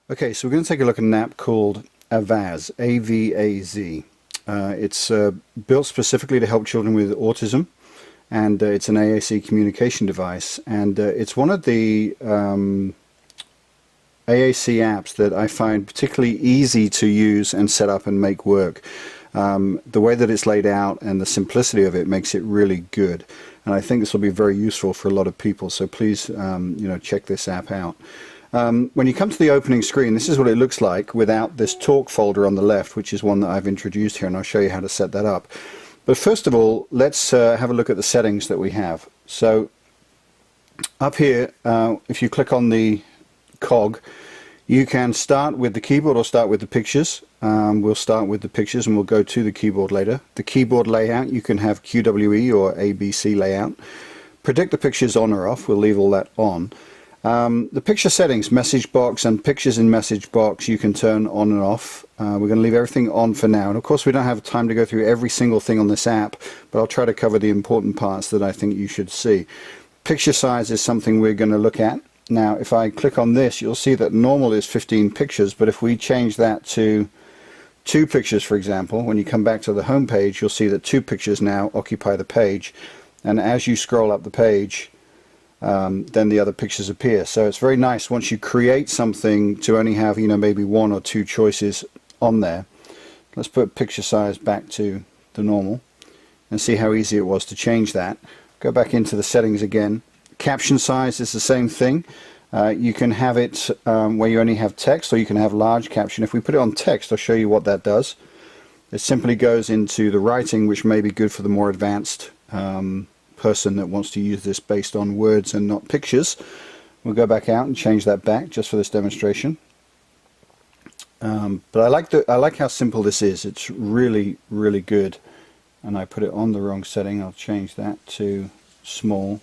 Okay, so we're going to take a look at an app called Avaz, A-V-A-Z. It's built specifically to help children with autism, and it's an AAC communication device. And it's one of the AAC apps that I find particularly easy to use and set up and make work. The way that it's laid out and the simplicity of it makes it really good. And I think this will be very useful for a lot of people. So please, check this app out. When you come to the opening screen, this is what it looks like without this talk folder on the left, which is one that I've introduced here, and I'll show you how to set that up. But first of all, let's have a look at the settings that we have. So up here, if you click on the cog, you can start with the keyboard or start with the pictures. We'll start with the pictures and we'll go to the keyboard later. The keyboard layout, you can have QWE or ABC layout. Predict the pictures on or off, we'll leave all that on. The picture settings, message box and pictures in message box, you can turn on and off. We're going to leave everything on for now. And of course we don't have time to go through every single thing on this app, but I'll try to cover the important parts that I think you should see. Picture size is something we're going to look at. Now if I click on this, you'll see that normal is 15 pictures, but if we change that to 2 pictures, for example, when you come back to the home page, you'll see that 2 pictures now occupy the page. And as you scroll up the page, then the other pictures appear. So it's very nice once you create something to only have, maybe 1 or 2 choices on there. Let's put picture size back to the normal and see how easy it was to change that. Go back into the settings again. Caption size is the same thing. You can have it where you only have text, or you can have large caption. If we put it on text, I'll show you what that does. It simply goes into the writing, which may be good for the more advanced person that wants to use this based on words and not pictures. We'll go back out and change that back just for this demonstration. But I like how simple this is. It's really, really good. And I put it on the wrong setting. I'll change that to small.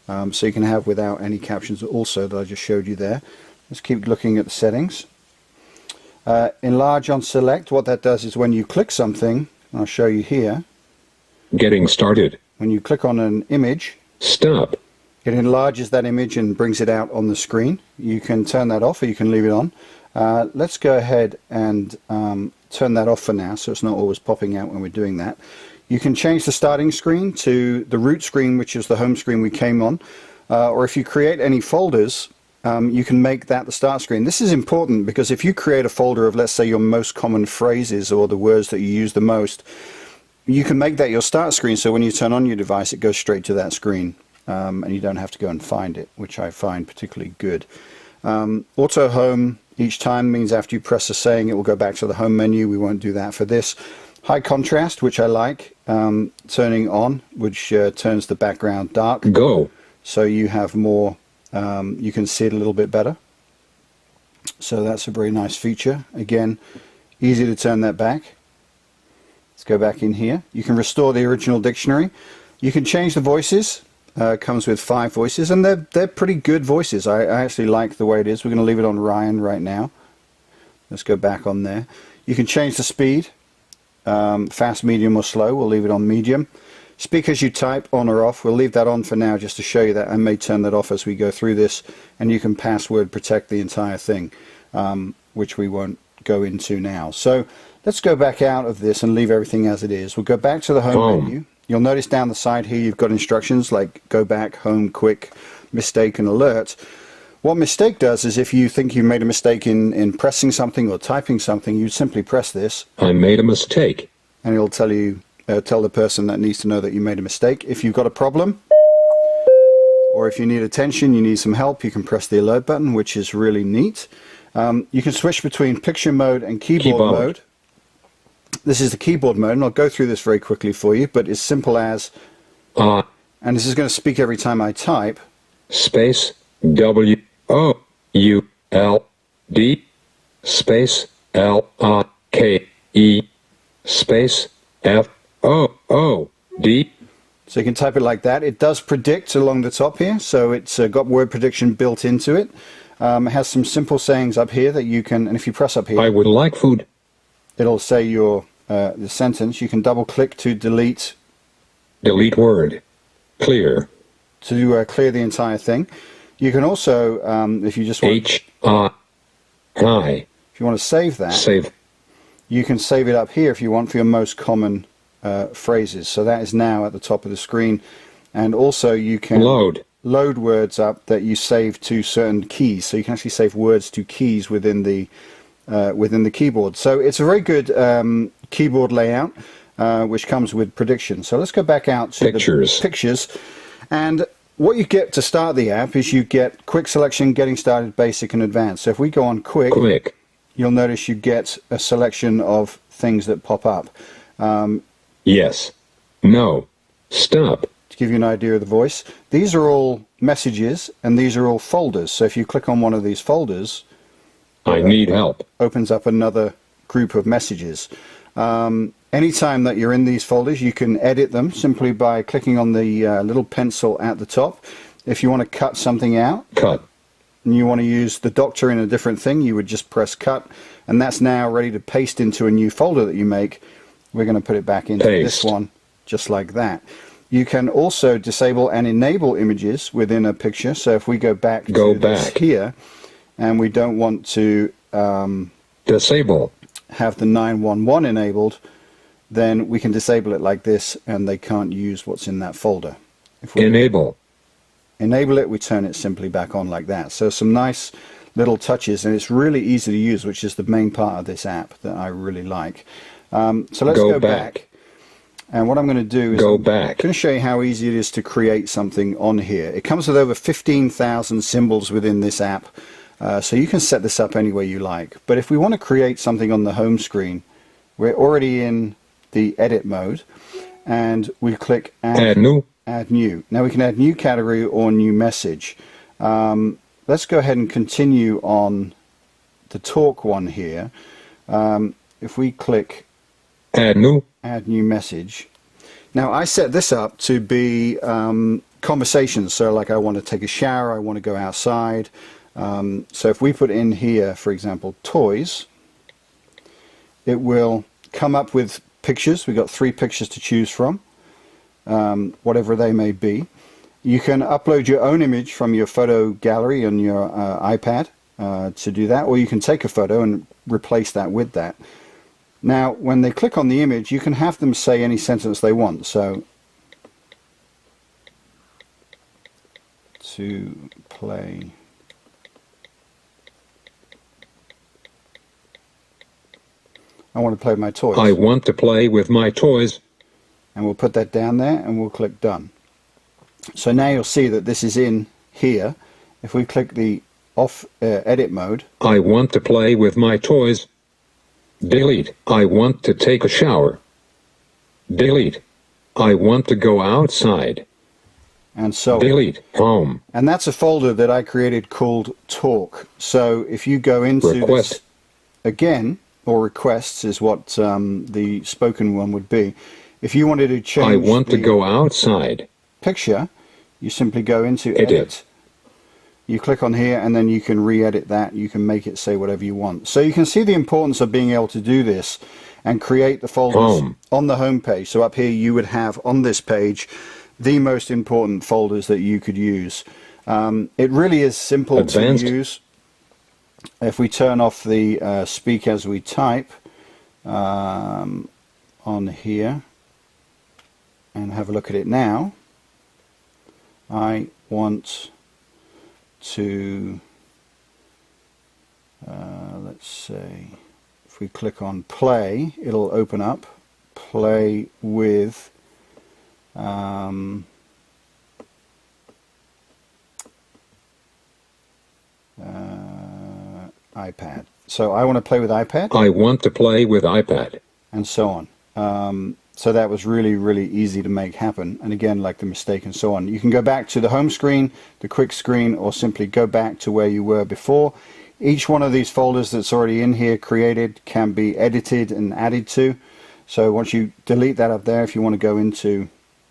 So you can have without any captions also that I just showed you there. Let's keep looking at the settings. Enlarge on select. What that does is when you click something, I'll show you here. Getting started. When you click on an image, stop. It enlarges that image and brings it out on the screen. You can turn that off or you can leave it on. Let's go ahead and turn that off for now so it's not always popping out when we're doing that. You can change the starting screen to the root screen, which is the home screen we came on. Or if you create any folders, you can make that the start screen. This is important because if you create a folder of, let's say, your most common phrases or the words that you use the most, you can make that your start screen, so when you turn on your device it goes straight to that screen, and you don't have to go and find it, which I find particularly good. Auto home each time means after you press a saying it will go back to the home menu. We won't do that for this. High contrast, which I like, turning on, which turns the background dark. Go. So you have more, you can see it a little bit better. So that's a very nice feature. Again, easy to turn that back. Let's go back in here. You can restore the original dictionary. You can change the voices. It comes with 5 voices, and they're pretty good voices. I actually like the way it is. We're going to leave it on Ryan right now. Let's go back on there. You can change the speed, fast, medium, or slow. We'll leave it on medium. Speak as you type, on or off. We'll leave that on for now just to show you that. I may turn that off as we go through this, and you can password protect the entire thing, which we won't go into now. So let's go back out of this and leave everything as it is. We'll go back to the home menu. You'll notice down the side here you've got instructions like go back, home, quick, mistake, and alert. What mistake does is if you think you made a mistake in pressing something or typing something, you simply press this. I made a mistake. And it'll tell you, tell the person that needs to know that you made a mistake. If you've got a problem, or if you need attention, you need some help, you can press the alert button, which is really neat. You can switch between picture mode and keyboard mode. This is the keyboard mode, and I'll go through this very quickly for you, but it's simple as, and this is going to speak every time I type. Space, W-O-U-L-D, space, L-I-K-E, space, F-O-O-D. So you can type it like that. It does predict along the top here, so it's got word prediction built into it. It has some simple sayings up here that you can, and if you press up here, I would like food. It'll say your the sentence. You can double click to delete. Delete word. Clear. To clear the entire thing. You can also, if you just want... Hi. If you want to save that, Save. you can save it up here if you want for your most common phrases. So that is now at the top of the screen. And also you can load words up that you save to certain keys. So you can actually save words to keys within the keyboard. So it's a very good keyboard layout, which comes with prediction. So let's go back out to the pictures. And what you get to start the app is you get quick selection, getting started, basic, and advanced. So if we go on quick, you'll notice you get a selection of things that pop up. Yes. No. Stop. To give you an idea of the voice, these are all messages and these are all folders. So if you click on one of these folders, I need help, opens up another group of messages. Anytime that you're in these folders, you can edit them simply by clicking on the little pencil at the top. If you want to cut something out, and you want to use the doctor in a different thing, you would just press cut, and that's now ready to paste into a new folder that you make. We're going to put it back into this one, just like that. You can also disable and enable images within a picture. So if we go back to this here, and we don't want to disable, have the 911 enabled, then we can disable it like this, and they can't use what's in that folder. If we enable it, we turn it simply back on like that. So some nice little touches, and it's really easy to use, which is the main part of this app that I really like. So let's go back. And what I'm going to do is I'm going to show you how easy it is to create something on here. It comes with over 15,000 symbols within this app, so you can set this up any way you like. But if we want to create something on the home screen, we're already in the edit mode, and we click Add New. Now we can add new category or new message. Let's go ahead and continue on the talk one here. If we click Add New Message. Now I set this up to be conversations. So like I want to take a shower, I want to go outside. So if we put in here, for example, toys, it will come up with pictures. We've got 3 pictures to choose from, whatever they may be. You can upload your own image from your photo gallery on your iPad to do that, or you can take a photo and replace that with that. Now, when they click on the image, you can have them say any sentence they want. So, to play. I want to play with my toys. I want to play with my toys. And we'll put that down there, and we'll click Done. So now you'll see that this is in here. If we click the off edit mode. I want to play with my toys. Delete. I want to take a shower. Delete. I want to go outside. And so delete. Home. And that's a folder that I created called Talk. So if you go into this again, or requests is what the spoken one would be. If you wanted to change I want to go outside picture, you simply go into edit. You click on here, and then you can re-edit that. You can make it say whatever you want. So you can see the importance of being able to do this and create the folders on the home page. So up here you would have on this page the most important folders that you could use. It really is simple to use. If we turn off the speak as we type on here and have a look at it now, I want to let's say if we click on play, it'll open up play with iPad. So I want to play with iPad. I want to play with iPad. And so on. So that was really, really easy to make happen. And again, like the mistake and so on. You can go back to the home screen, the quick screen, or simply go back to where you were before. Each one of these folders that's already in here created can be edited and added to. So once you delete that up there, if you want to go into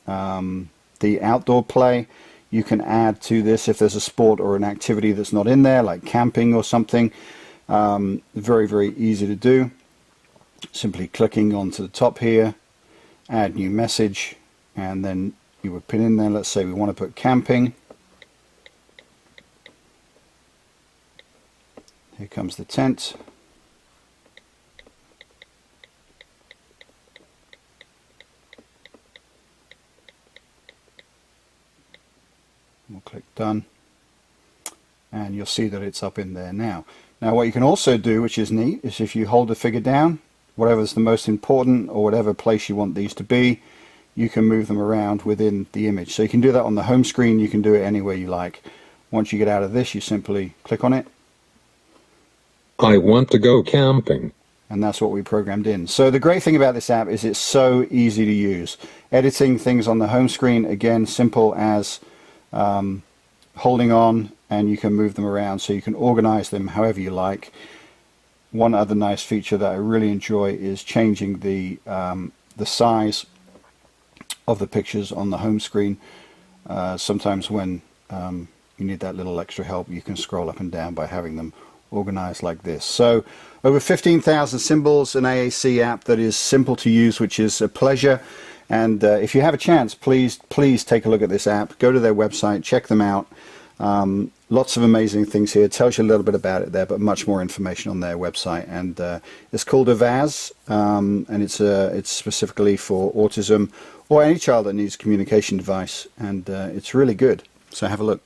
the outdoor play, you can add to this if there's a sport or an activity that's not in there, like camping or something. Very, very easy to do. Simply clicking onto the top here, add new message, and then you would put in there, let's say we want to put camping. Here comes the tent. We'll click done, and you'll see that it's up in there now. Now what you can also do, which is neat, is if you hold the figure down, whatever's the most important or whatever place you want these to be, you can move them around within the image. So you can do that on the home screen, you can do it anywhere you like. Once you get out of this, you simply click on it. I want to go camping. And that's what we programmed in. So the great thing about this app is it's so easy to use. Editing things on the home screen, again, simple as holding on, and you can move them around, so you can organize them however you like. One other nice feature that I really enjoy is changing the size of the pictures on the home screen. Sometimes when you need that little extra help, you can scroll up and down by having them organized like this. So over 15,000 symbols, an AAC app that is simple to use, which is a pleasure. And if you have a chance, please take a look at this app. Go to their website, check them out. Lots of amazing things here. It tells you a little bit about it there, but much more information on their website. And it's called Avaz, and it's specifically for autism or any child that needs a communication device. And it's really good. So have a look.